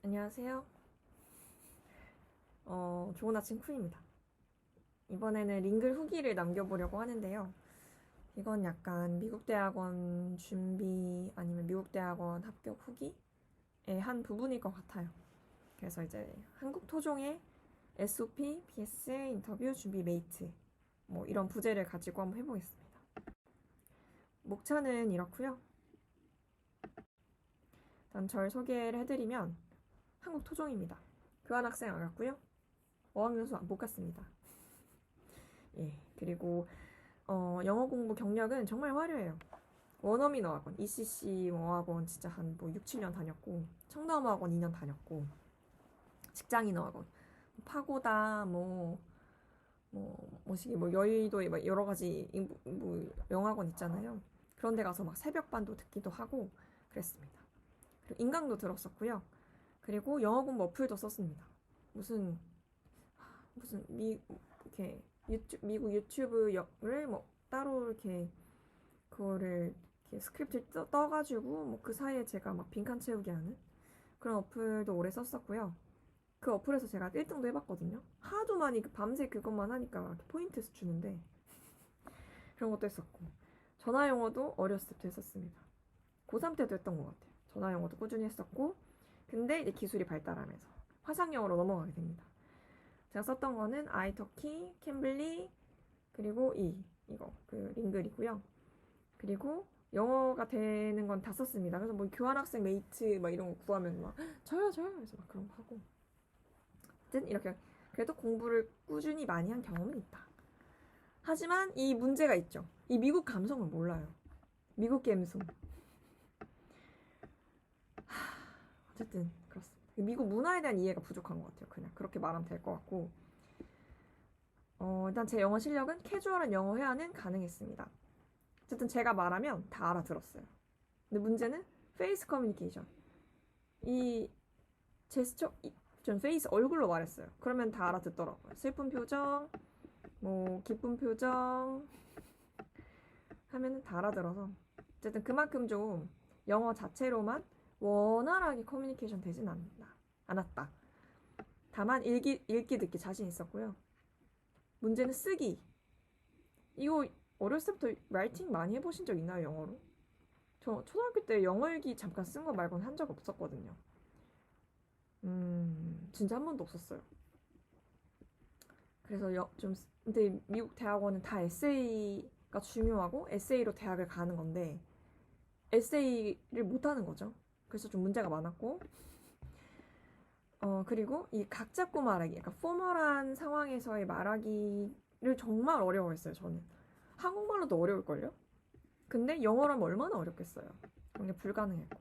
안녕하세요. 좋은 아침 쿤입니다. 이번에는 링글 후기를 남겨보려고 하는데요. 이건 약간 미국 대학원 준비 아니면 미국 대학원 합격 후기의 한 부분일 것 같아요. 그래서 이제 한국 토종의 SOP, PS 인터뷰 준비 메이트 뭐 이런 부제를 가지고 한번 해보겠습니다. 목차는 이렇고요. 일단 절 소개를 해드리면 한국 토종입니다. 교환학생 안 갔고요. 어학연수 못 갔습니다. 예, 그리고 영어 공부 경력은 정말 화려해요. 원어민어학원, ECC 어학원 진짜 한 뭐 6, 7년 다녔고, 청담어학원 2년 다녔고, 직장인어학원, 파고다, 뭐시기, 뭐 여의도에 막 여러 가지 뭐 영어학원 있잖아요. 그런 데 가서 막 새벽반도 듣기도 하고 그랬습니다. 그리고 인강도 들었었고요. 그리고 영어 공부 어플도 썼습니다. 무슨 이렇게 미국 유튜브를 뭐 따로 이렇게 그거를 이렇게 스크립트 떠가지고 뭐 그 사이에 제가 막 빈칸 채우기 하는 그런 어플도 오래 썼었고요. 그 어플에서 제가 1등도 해봤거든요. 하도 많이 밤새 그것만 하니까 포인트 주는데 그런 것도 했었고 전화 영어도 어렸을 때부터 했었습니다. 고3 때도 했던 것 같아요. 전화 영어도 꾸준히 했었고 근데 이제 기술이 발달하면서 화상 영어로 넘어가게 됩니다. 제가 썼던 거는 아이터키, 캠블리 그리고 이거 그 링글이고요. 그리고 영어가 되는 건 다 썼습니다. 그래서 뭐 교환학생 메이트 막 이런 거 구하면 막 저요 그래서 막 그런 거 하고 어쨌든 이렇게 그래도 공부를 꾸준히 많이 한 경험은 있다. 하지만 이 문제가 있죠. 이 미국 감성을 몰라요. 미국 감성. 어쨌든 그렇습니다. 미국 문화에 대한 이해가 부족한 것 같아요. 그냥 그렇게 말하면 될 것 같고 일단 제 영어 실력은 캐주얼한 영어 회화는 가능했습니다. 어쨌든 제가 말하면 다 알아들었어요. 근데 문제는 페이스 커뮤니케이션. 이 제스처, 전 페이스 얼굴로 말했어요. 그러면 다 알아듣더라고요. 슬픈 표정, 뭐 기쁜 표정 하면은 다 알아들어서 어쨌든 그만큼 좀 영어 자체로만 원활하게 커뮤니케이션 되진 않았다. 다만 읽기 듣기 자신 있었고요. 문제는 쓰기. 이거 어렸을 때부터 라이팅 많이 해보신 적 있나요, 영어로? 저 초등학교 때 영어 일기 잠깐 쓴 거 말고는 한 적 없었거든요. 진짜 한 번도 없었어요. 그래서 근데 미국 대학원은 다 에세이가 중요하고 에세이로 대학을 가는 건데 에세이를 못 하는 거죠. 그래서 좀 문제가 많았고 그리고 이 각 잡고 말하기, 약간 포멀한 상황에서의 말하기를 정말 어려워했어요, 저는. 한국말로도 어려울걸요? 근데 영어라면 얼마나 어렵겠어요. 그런 게 불가능했고.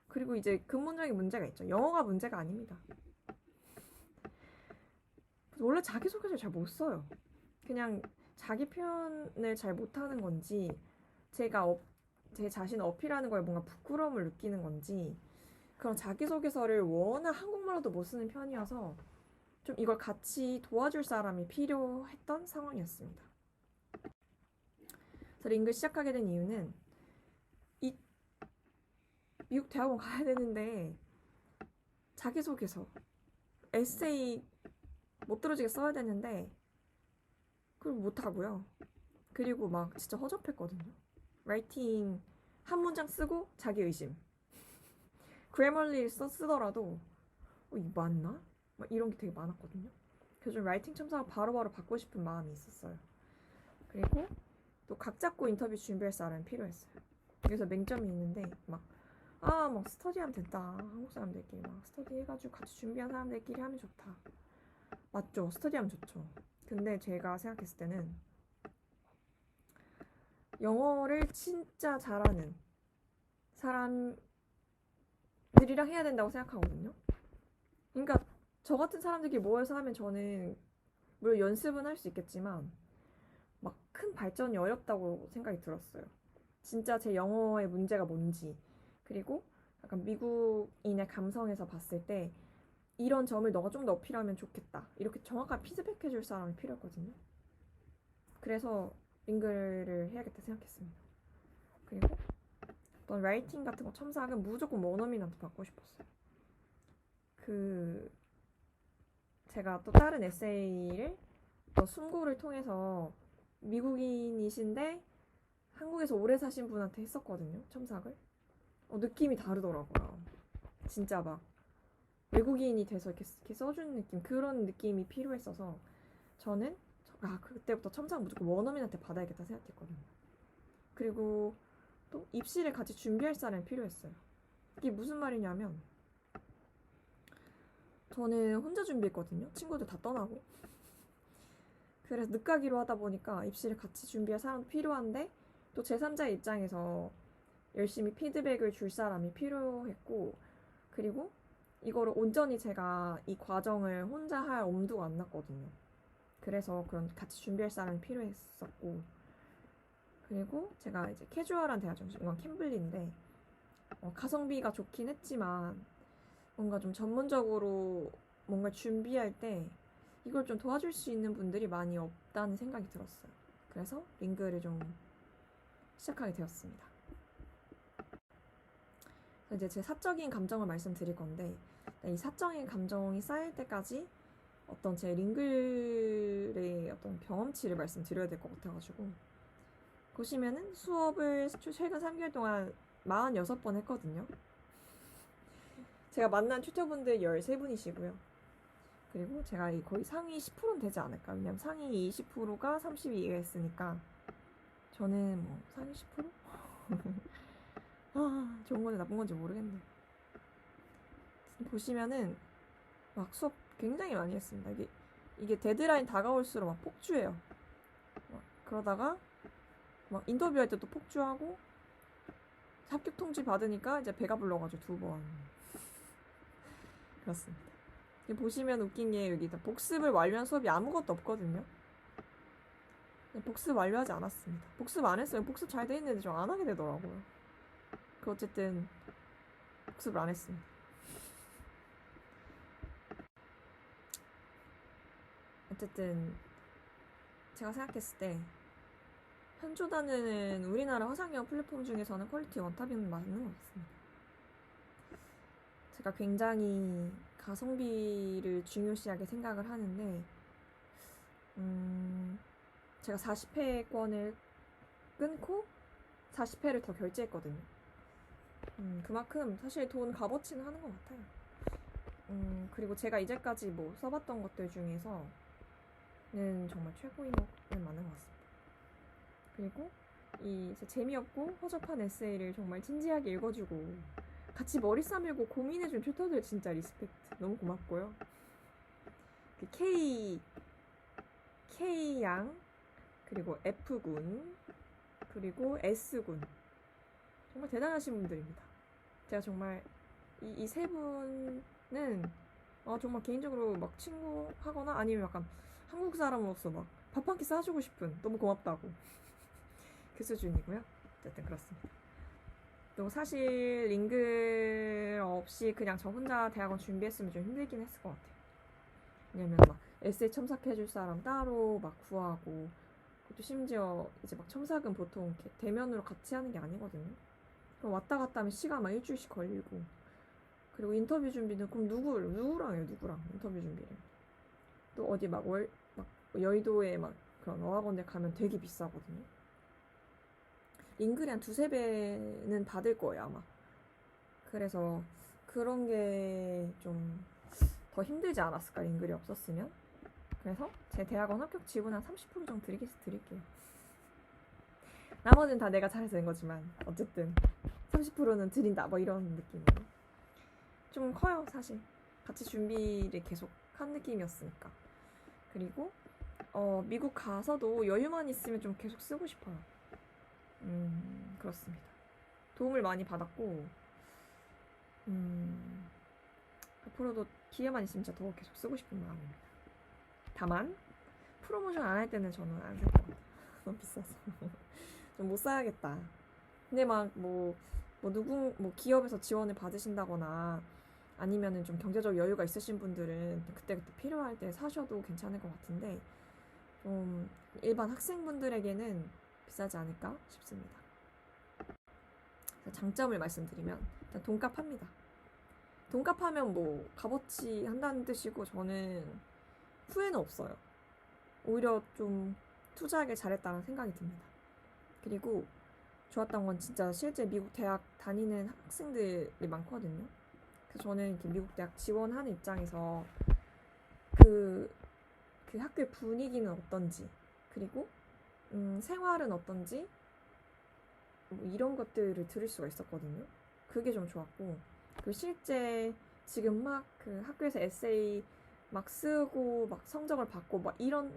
그리고 이제 근본적인 문제가 있죠. 영어가 문제가 아닙니다. 원래 자기소개를 잘 못 써요. 그냥 자기 표현을 잘 못하는 건지, 제 자신을 어필하는 거에 뭔가 부끄러움을 느끼는 건지, 그런 자기소개서를 워낙 한국말로도 못 쓰는 편이어서 좀 이걸 같이 도와줄 사람이 필요했던 상황이었습니다. 그래서 링글 시작하게 된 이유는 이 미국 대학원 가야 되는데 자기소개서, 에세이 못 들어지게 써야 되는데 그걸 못하고요. 그리고 막 진짜 허접했거든요. 라이팅 한 문장 쓰고 자기 의심. 그래멀리 쓰더라도 이거 맞나? 막 이런 게 되게 많았거든요. 그래서 좀 라이팅 첨삭을 바로바로 받고 싶은 마음이 있었어요. 그리고 또 각 잡고 인터뷰 준비할 사람이 필요했어요. 그래서 맹점이 있는데 막 스터디하면 된다. 한국 사람들끼리 막 스터디 해가지고 같이 준비한 사람들끼리 하면 좋다. 맞죠? 스터디하면 좋죠. 근데 제가 생각했을 때는 영어를 진짜 잘하는 사람들이랑 해야 된다고 생각하거든요. 그러니까 저 같은 사람들끼리 모여서 하면 저는 물론 연습은 할 수 있겠지만 막 큰 발전이 어렵다고 생각이 들었어요. 진짜 제 영어의 문제가 뭔지 그리고 약간 미국인의 감성에서 봤을 때 이런 점을 너가 좀 더 어필하면 좋겠다 이렇게 정확한 피드백 해줄 사람이 필요했거든요. 그래서 링글을 해야겠다 생각했습니다. 그리고 어떤 라이팅 같은 거 첨삭은 무조건 원어민한테 받고 싶었어요. 그 제가 또 다른 에세이를 또 숨고를 통해서 미국인이신데 한국에서 오래 사신 분한테 했었거든요. 첨삭을. 느낌이 다르더라고요. 진짜 막 외국인이 돼서 이렇게 써주는 느낌, 그런 느낌이 필요했어서 저는 그때부터 첨삭 무조건 원어민한테 받아야겠다 생각했거든요. 그리고 또 입시를 같이 준비할 사람이 필요했어요. 이게 무슨 말이냐면 저는 혼자 준비했거든요. 친구들 다 떠나고. 그래서 늦가기로 하다 보니까 입시를 같이 준비할 사람도 필요한데 또 제3자의 입장에서 열심히 피드백을 줄 사람이 필요했고, 그리고 이거를 온전히 제가 이 과정을 혼자 할 엄두가 안 났거든요. 그래서 그런 같이 준비할 사람이 필요했었고, 그리고 제가 이제 캐주얼한 대화 정신, 이건 캠블리인데 가성비가 좋긴 했지만 뭔가 좀 전문적으로 뭔가 준비할 때 이걸 좀 도와줄 수 있는 분들이 많이 없다는 생각이 들었어요. 그래서 링그를 좀 시작하게 되었습니다. 이제 제 사적인 감정을 말씀드릴 건데, 이 사적인 감정이 쌓일 때까지 어떤 제 링글의 어떤 경험치를 말씀드려야 될 것 같아가지고, 보시면은 수업을 최근 3개월 동안 46번 했거든요. 제가 만난 튜터분들 13분이시고요. 그리고 제가 거의 상위 10%는 되지 않을까. 왜냐면 상위 20%가 32회 했으니까 저는 뭐 상위 10%? 좋은 건지 나쁜 건지 모르겠네. 보시면은 막 수업 굉장히 많이 했습니다. 이게 데드라인 다가올수록 막 폭주해요. 그러다가 막 인터뷰할 때도 폭주하고, 합격 통지 받으니까 이제 배가 불러가지고 2번. 그렇습니다. 보시면 웃긴 게 여기 복습을 완료한 수업이 아무것도 없거든요. 복습 완료하지 않았습니다. 복습 안 했어요. 복습 잘 돼 있는데 좀 안 하게 되더라고요. 어쨌든 복습을 안 했습니다. 어쨌든 제가 생각했을 때 현조단은 우리나라 화상영어 플랫폼 중에서는 퀄리티 원탑인 맞는 것 같습니다. 제가 굉장히 가성비를 중요시하게 생각을 하는데, 제가 40회권을 끊고 40회를 더 결제했거든요. 그만큼 사실 돈 값어치는 하는 것 같아요. 그리고 제가 이제까지 뭐 써봤던 것들 중에서는 정말 최고인 것은 맞는 것 같습니다. 그리고 이 재미없고 허접한 에세이를 정말 진지하게 읽어주고 같이 머리 싸매고 고민해준 튜터들 진짜 리스펙트. 너무 고맙고요. K양, 그리고 F군, 그리고 S군. 정말 대단하신 분들입니다. 제가 정말 이 세 분은 정말 개인적으로 막 친구하거나 아니면 약간 한국 사람으로서 막 밥 한 끼 싸주고 싶은, 너무 고맙다고 그 수준이고요. 어쨌든 그렇습니다. 또 사실 링글 없이 그냥 저 혼자 대학원 준비했으면 좀 힘들긴 했을 것 같아요. 왜냐면 막 에세이 첨삭해줄 사람 따로 막 구하고, 그것도 심지어 이제 막 첨삭은 보통 이렇게 대면으로 같이 하는 게 아니거든요. 그럼 왔다 갔다 하면 시간 막 일주일씩 걸리고, 그리고 인터뷰 준비는 그럼 누구랑 해요? 누구랑 인터뷰 준비를? 또 어디 막 여의도에 막 그런 어학원들 가면 되게 비싸거든요. 링글이 한 2~3배는 받을 거예요 아마. 그래서 그런 게 좀 더 힘들지 않았을까, 링글이 없었으면. 그래서 제 대학원 합격 지분 한 30% 정도 드릴게요. 나머지는 다 내가 잘해서 된 거지만 어쨌든 30%는 드린다, 뭐 이런 느낌으로. 좀 커요 사실. 같이 준비를 계속 한 느낌이었으니까. 그리고 미국 가서도 여유만 있으면 좀 계속 쓰고 싶어요. 그렇습니다. 도움을 많이 받았고, 앞으로도 기회만 있으면 진짜 더 계속 쓰고 싶은 마음입니다. 다만 프로모션 안 할 때는 저는 안 살 것 같아요. 너무 비싸서. 좀 못 사야겠다. 근데 막 기업에서 지원을 받으신다거나 아니면은 좀 경제적 여유가 있으신 분들은 그때그때 필요할 때 사셔도 괜찮을 것 같은데, 좀 일반 학생분들에게는 비싸지 않을까 싶습니다. 장점을 말씀드리면 일단 돈값합니다. 돈값하면 뭐 값어치 한다는 뜻이고 저는 후회는 없어요. 오히려 좀 투자하길 잘했다는 생각이 듭니다. 그리고 좋았던 건 진짜 실제 미국 대학 다니는 학생들이 많거든요. 그래서 저는 이렇게 미국 대학 지원하는 입장에서 그, 그 학교의 분위기는 어떤지, 그리고 생활은 어떤지, 뭐 이런 것들을 들을 수가 있었거든요. 그게 좀 좋았고, 그리고 실제 지금 막 그 학교에서 에세이 막 쓰고 막 성적을 받고 막 이런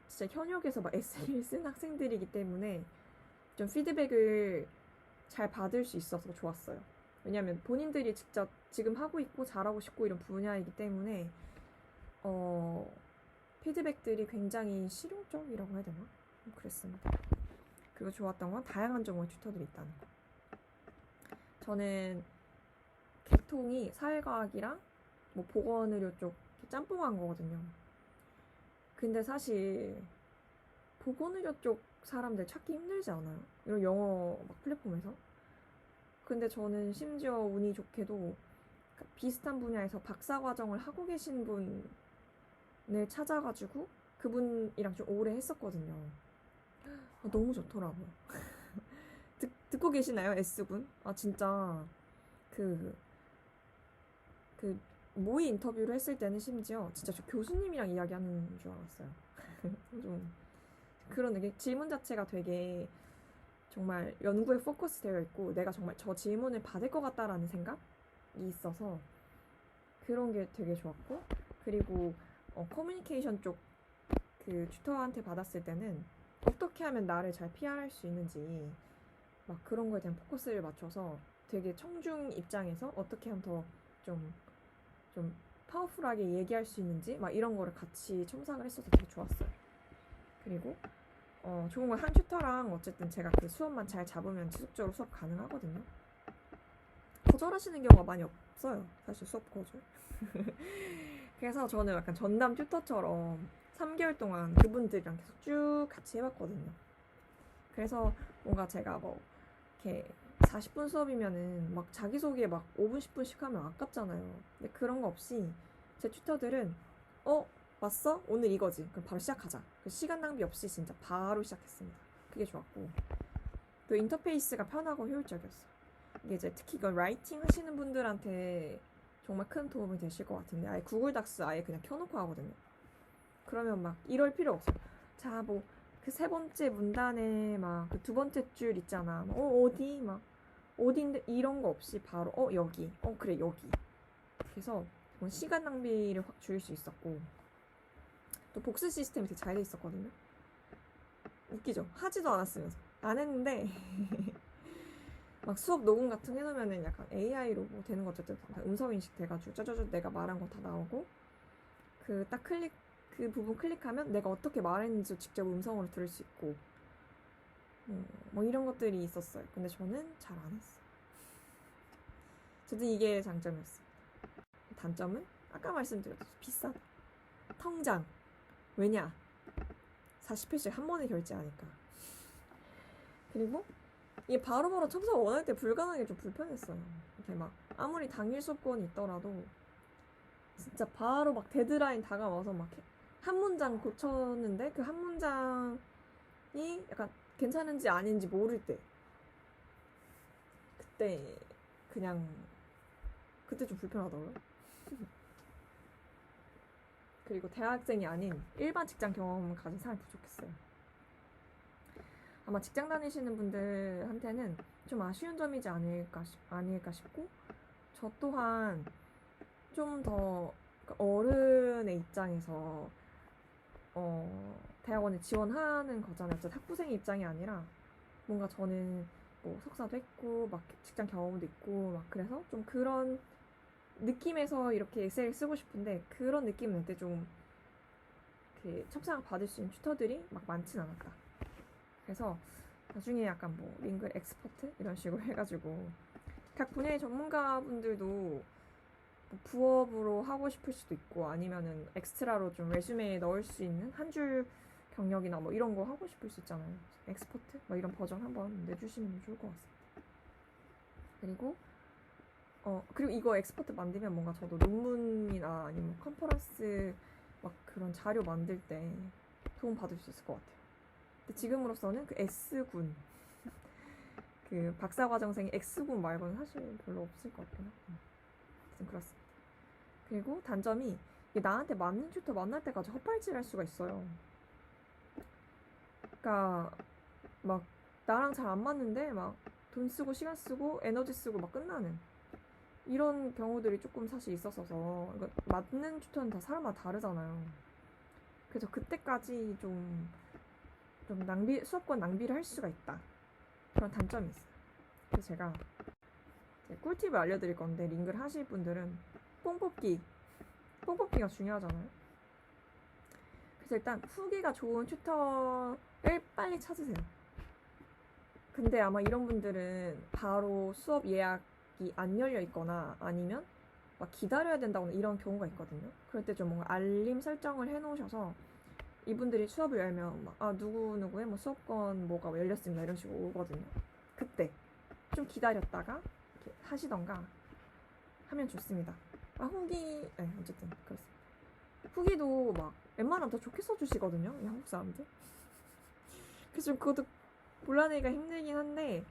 진짜 현역에서 막 에세이를 쓴 학생들이기 때문에 좀 피드백을 잘 받을 수 있어서 좋았어요. 왜냐면 본인들이 직접 지금 하고 있고 잘하고 싶고 이런 분야이기 때문에 어, 피드백들이 굉장히 실용적이라고 해야 되나? 그랬습니다. 그리고 좋았던 건 다양한 종류의 튜터들이 있다는 거. 저는 계통이 사회과학이랑 뭐 보건의료 쪽 짬뽕한 거거든요. 근데 사실 보건의료 쪽 사람들 찾기 힘들지 않아요? 이런 영어 막 플랫폼에서. 근데 저는 심지어 운이 좋게도 비슷한 분야에서 박사 과정을 하고 계신 분을 찾아가지고 그분이랑 좀 오래 했었거든요. 너무 좋더라고요. 듣고 계시나요, S군? 아, 진짜 그, 그 모의 인터뷰를 했을 때는 심지어 진짜 저 교수님이랑 이야기하는 줄 알았어요. 좀 그런 되게 질문 자체가 되게 정말 연구에 포커스 되어 있고 내가 정말 저 질문을 받을 것 같다라는 생각이 있어서 그런 게 되게 좋았고 그리고 커뮤니케이션 쪽 그 튜터한테 받았을 때는 어떻게 하면 나를 잘 PR할 수 있는지 막 그런 거에 대한 포커스를 맞춰서 되게 청중 입장에서 어떻게 하면 더 좀 파워풀하게 얘기할 수 있는지 막 이런 거를 같이 첨삭을 했어서 되게 좋았어요. 그리고 좋은 건 한 튜터랑 어쨌든 제가 그 수업만 잘 잡으면 지속적으로 수업 가능하거든요. 거절하시는 경우가 많이 없어요. 사실 수업 거절. 그래서 저는 약간 전담 튜터처럼 3개월 동안 그분들이랑 계속 쭉 같이 해봤거든요. 그래서 뭔가 제가 뭐 이렇게 40분 수업이면은 막 자기소개 막 5분, 10분씩 하면 아깝잖아요. 근데 그런 거 없이 제 튜터들은 왔어? 오늘 이거지. 그럼 바로 시작하자. 시간 낭비 없이 진짜 바로 시작했습니다. 그게 좋았고 또 인터페이스가 편하고 효율적이었어요. 이게 이제 특히 이건 라이팅 하시는 분들한테 정말 큰 도움이 되실 것 같은데 아예 구글 닥스 아예 그냥 켜놓고 하거든요. 그러면 막 이럴 필요 없어요. 자, 뭐 그 세 번째 문단에 막 그 두 번째 줄 있잖아. 어디 막 어딘데 이런 거 없이 바로 여기. 그래 여기. 그래서 시간 낭비를 확 줄일 수 있었고 또 복습 시스템이 되게 잘 돼 있었거든요. 웃기죠? 하지도 않았으면서 안 했는데 막 수업 녹음 같은 거 해놓으면은 약간 AI로 뭐 되는 거 어쨌든 음성 인식 돼가지고 짜자자 내가 말한 거 다 나오고 그 딱 그 부분 클릭하면 내가 어떻게 말했는지 직접 음성으로 들을 수 있고 뭐 이런 것들이 있었어요. 근데 저는 잘 안 했어요. 저도 이게 장점이었어요. 단점은 아까 말씀드렸듯이 비싸다. 통장. 왜냐? 40회씩 한 번에 결제하니까. 그리고 이게 바로바로 첨삭 원할 때 불가능한 게 좀 불편했어요. 이렇게 막 아무리 당일 수업권이 있더라도 진짜 바로 막 데드라인 다가와서 막 한 문장 고쳤는데 그 한 문장이 약간 괜찮은지 아닌지 모를 때 그때 좀 불편하더라고요. 그리고 대학생이 아닌 일반 직장 경험을 가진 사람이 부족했어요. 아마 직장 다니시는 분들한테는 좀 아쉬운 점이지 아닐까 싶고 저 또한 좀 더 어른의 입장에서 대학원에 지원하는 거잖아요. 학부생의 입장이 아니라 뭔가 저는 뭐 석사도 했고 막 직장 경험도 있고 막 그래서 좀 그런 느낌에서 이렇게 에세이를 쓰고 싶은데 그런 느낌은 그때 좀 이렇게 첩상 받을 수 있는 튜터들이 막 많진 않았다. 그래서 나중에 약간 뭐 링글 엑스퍼트 이런 식으로 해가지고 각 분야의 전문가분들도 뭐 부업으로 하고 싶을 수도 있고 아니면은 엑스트라로 좀 레주메에 넣을 수 있는 한 줄 경력이나 뭐 이런 거 하고 싶을 수 있잖아요. 엑스퍼트 뭐 이런 버전 한번 내주시면 좋을 것 같습니다. 그리고 그리고 이거 엑스퍼트 만들면 뭔가 저도 논문이나 아니면 컨퍼런스 막 그런 자료 만들 때 도움 받을 수 있을 것 같아요. 근데 지금으로서는 그 S군, 그 박사과정생의 X군 말고는 사실 별로 없을 것 같긴 해요. 하여튼 그렇습니다. 그리고 단점이 이게 나한테 맞는 튜터 만날 때까지 헛발질할 수가 있어요. 그러니까 막 나랑 잘 안 맞는데 막 돈 쓰고 시간 쓰고 에너지 쓰고 막 끝나는 이런 경우들이 조금 사실 있었어서, 그러니까 맞는 튜터는 다 사람마다 다르잖아요. 그래서 그때까지 좀 수업권 낭비를 할 수가 있다. 그런 단점이 있어요. 그래서 제가 꿀팁을 알려드릴 건데, 링글 하실 분들은 뽕뽑기가 중요하잖아요. 그래서 일단 후기가 좋은 튜터를 빨리 찾으세요. 근데 아마 이런 분들은 바로 수업 예약이 안 열려 있거나 아니면 막 기다려야 된다거나 이런 경우가 있거든요. 그럴 때 좀 뭔가 알림 설정을 해놓으셔서 이분들이 수업을 열면 막 누구누구의 뭐 수업권 뭐가 열렸습니다 이런 식으로 오거든요. 그때 좀 기다렸다가 이렇게 하시던가 하면 좋습니다. 후기, 네, 어쨌든 그렇습니다. 후기도 막 웬만하면 더 좋게 써주시거든요, 이 한국 사람들. 그래서 좀 그것도 골라내기가 힘들긴 한데,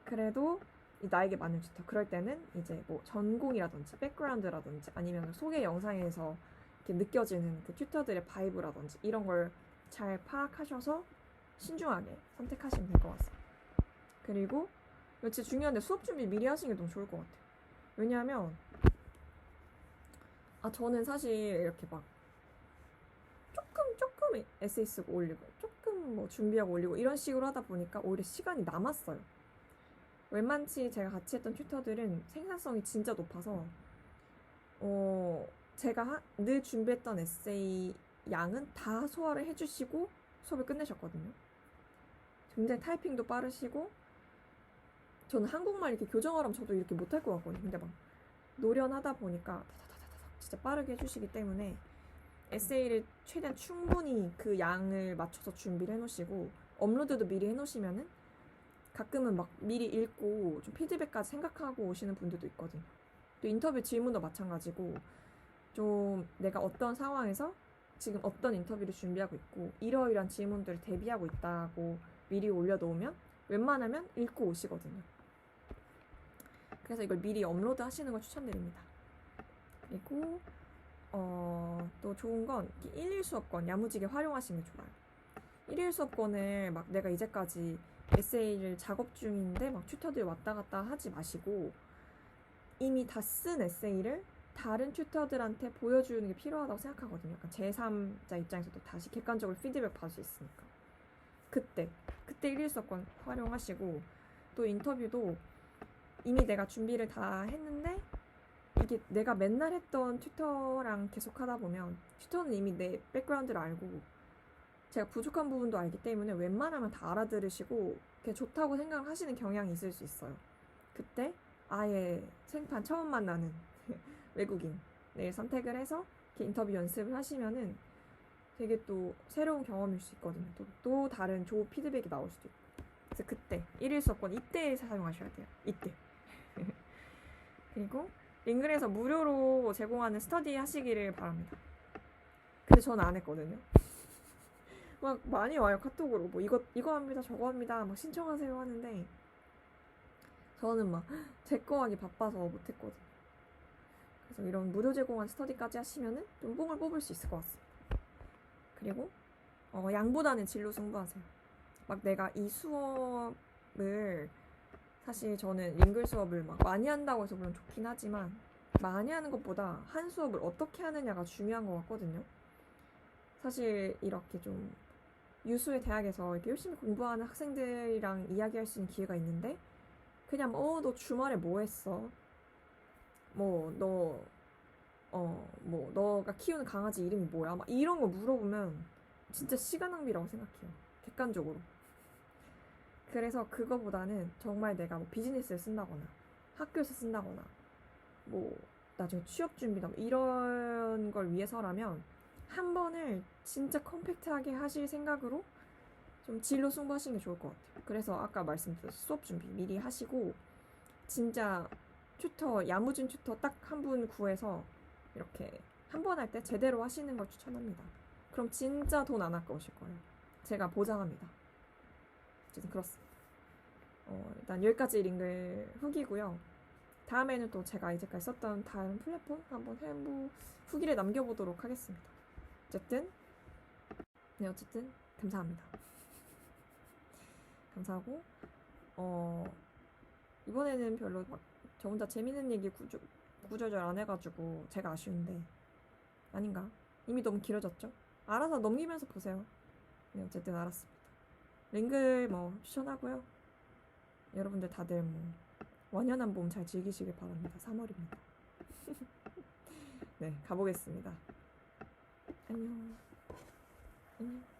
그래도 나에게 맞는 튜터, 그럴 때는 이제 뭐 전공이라든지 백그라운드라든지 아니면 소개 영상에서 이렇게 느껴지는 그 튜터들의 바이브라든지 이런 걸 잘 파악하셔서 신중하게 선택하시면 될 것 같습니다. 그리고 이거 진짜 중요한데 수업 준비 미리 하시는 게 너무 좋을 것 같아요. 왜냐하면 저는 사실 이렇게 막 조금 에세이 쓰고 올리고 조금 뭐 준비하고 올리고 이런 식으로 하다 보니까 오히려 시간이 남았어요. 웬만치 제가 같이 했던 튜터들은 생산성이 진짜 높아서 제가 늘 준비했던 에세이 양은 다 소화를 해주시고 수업을 끝내셨거든요. 굉장히 타이핑도 빠르시고, 저는 한국말 이렇게 교정하라면 저도 이렇게 못할 것 같거든요. 근데 막 노련하다 보니까 다다다다닥 진짜 빠르게 해주시기 때문에 에세이를 최대한 충분히 그 양을 맞춰서 준비를 해놓으시고, 업로드도 미리 해놓으시면은 가끔은 막 미리 읽고 좀 피드백까지 생각하고 오시는 분들도 있거든요. 또 인터뷰 질문도 마찬가지고, 좀 내가 어떤 상황에서 지금 어떤 인터뷰를 준비하고 있고 이러이러한 질문들을 대비하고 있다고 미리 올려놓으면 웬만하면 읽고 오시거든요. 그래서 이걸 미리 업로드 하시는 걸 추천드립니다. 그리고 또 좋은 건 일일 수업권 야무지게 활용하시는 게 좋아요. 일일 수업권을 막 내가 이제까지 에세이를 작업 중인데 막 튜터들이 왔다 갔다 하지 마시고, 이미 다 쓴 에세이를 다른 튜터들한테 보여주는 게 필요하다고 생각하거든요. 약간 제3자 입장에서도 다시 객관적으로 피드백 받을 수 있으니까. 그때 일일 수업권 활용하시고, 또 인터뷰도 이미 내가 준비를 다 했는데 이게 내가 맨날 했던 튜터랑 계속 하다 보면 튜터는 이미 내 백그라운드를 알고 제가 부족한 부분도 알기 때문에 웬만하면 다 알아들으시고 그게 좋다고 생각하시는 경향이 있을 수 있어요. 그때 아예 생판 처음 만나는 외국인을 선택을 해서 이렇게 인터뷰 연습을 하시면은 되게 또 새로운 경험일 수 있거든요. 또 다른 좋은 피드백이 나올 수도 있고. 그래서 그때 일일 수업권 이때 사용하셔야 돼요. 이때. 그리고 링글에서 무료로 제공하는 스터디 하시기를 바랍니다. 근데 저는 안 했거든요. 막 많이 와요, 카톡으로. 뭐 이거 합니다, 저거 합니다, 막 신청하세요 하는데 저는 막 제 거 하기 바빠서 못했거든요. 그래서 이런 무료 제공한 스터디까지 하시면은 좀 뽕을 뽑을 수 있을 것 같습니다. 그리고 양보다는 질로 승부하세요. 막 내가 이 수업을, 사실 저는 링글 수업을 막 많이 한다고 해서 물론 좋긴 하지만 많이 하는 것보다 한 수업을 어떻게 하느냐가 중요한 것 같거든요. 사실 이렇게 좀 유수의 대학에서 이렇게 열심히 공부하는 학생들이랑 이야기할 수 있는 기회가 있는데 그냥 너 주말에 뭐 했어? 너가 키우는 강아지 이름이 뭐야? 막 이런 거 물어보면 진짜 시간 낭비라고 생각해요. 객관적으로. 그래서 그거보다는 정말 내가 뭐 비즈니스에 쓴다거나 학교에서 쓴다거나 뭐 나중에 취업 준비나 뭐 이런 걸 위해서라면 한 번을 진짜 컴팩트하게 하실 생각으로 좀 진로 승부하시는 게 좋을 것 같아요. 그래서 아까 말씀드린 수업 준비 미리 하시고 진짜 튜터, 야무진 튜터 딱 한 분 구해서 이렇게 한 번 할 때 제대로 하시는 걸 추천합니다. 그럼 진짜 돈 안 아까우실 거예요. 제가 보장합니다. 어쨌든 그렇습니다. 일단 여기까지 링글 후기고요. 다음에는 또 제가 이제까지 썼던 다른 플랫폼 한번 후기를 남겨보도록 하겠습니다. 어쨌든 감사합니다. 감사하고 이번에는 별로 막 저 혼자 재밌는 얘기 구구절절 안 해가지고 제가 아쉬운데 아닌가? 이미 너무 길어졌죠? 알아서 넘기면서 보세요. 네, 어쨌든 알았습니다. 링글 추천하고요. 여러분들 다들 완연한 봄 잘 즐기시길 바랍니다. 3월입니다. 네, 가보겠습니다. 안녕. 안녕.